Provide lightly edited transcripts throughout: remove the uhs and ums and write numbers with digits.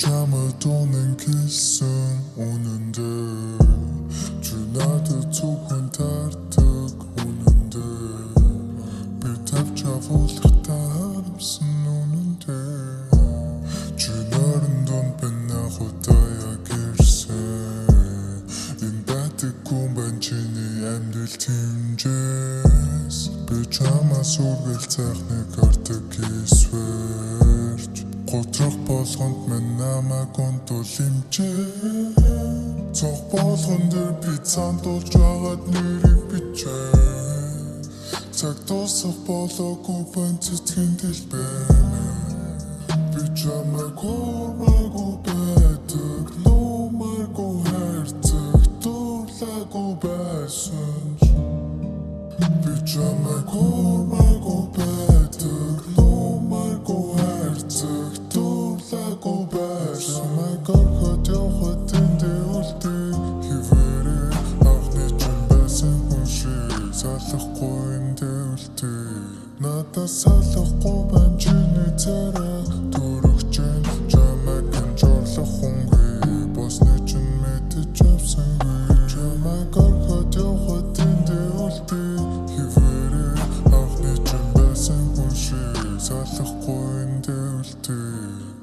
чамд үнэнгэлсэн үнэндээ чи надад зөвхөн таардаг үнэндээ би тавч авуулах таамсан үнэндээ чи нарын дунд бэнахутая гэрсэн энэ байтаггүй байна чиний амьдрал тэмжээс би чамаас үргэлцэхнийг артаг эсвэл готрох болгонд минь намайг онтол хэмжээ цог болгон дээр би цантуулж байгаад нэрийг бичээ цаг дуусах болоогүй байна цэцгийн дэлбэнэ би чамайг хурмаагүй байдаг нумаргүй хайрцаг дурлаагүй байсан би чамайг хурмаагүй байдаг нумаргүй хайрцаг дурлаагүй байсан чамайг орхот явахад тэндээ үлдээ хивээрээ анхны чинь байсан хүн шиг салахгүй эндээ үлдээ надаас салахгүй байна чиний царай дөрөгчэн чамайг ханжуулах хүнгүй босны чинь мэдэж авсангүй чамайг орхот явахад тэндээ үлдээ хивээрээ анхны чинь байсан хүн шиг салахгүй эндээ үлдээ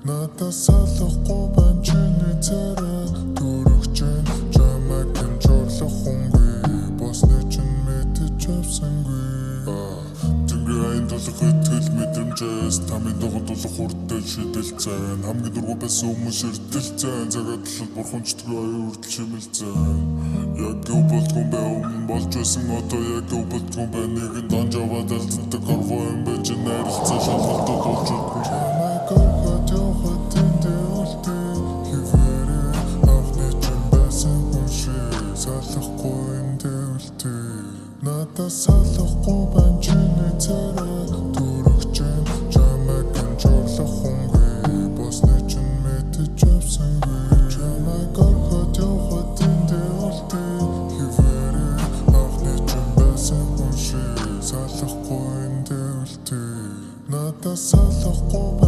надаас салахгүй байна чиний царай дөрөгчэн чамайг ханжуулах хүнгүй босны чинь мэдэж авсангүй Тэнгэрийн тулах итгэл мэдрэмжээс тамийн дугуй тулах хүртэл шидэлцэн хамгийн дургүй байсан хүмүүс эрдэлцэн цагаат талд бурханчдгүй аюу хүртэл шимэлцэн яг гэв болдгон бай өмнө болж байсан одоо яг гэв болдгон бай нэгэн донж аваад алцдаг орвоо юм байж найралцаа шалгалтад болж өггүй чамайг орхот явахад тэндээ үлдээ хивээрээ анхны чинь байсан хүн шиг салахгүй эндээ үлдээ надаас салахгүй байна чиний царай дөрөгчэн чамайг ханжуулах хүнгүй босны чинь мэдэж авсангүй чамайг орхот явахад тэндээ үлдээ хивээрээ анхны чинь байсан хүн шиг салахгүй эндээ үлдээ надаас салахгүй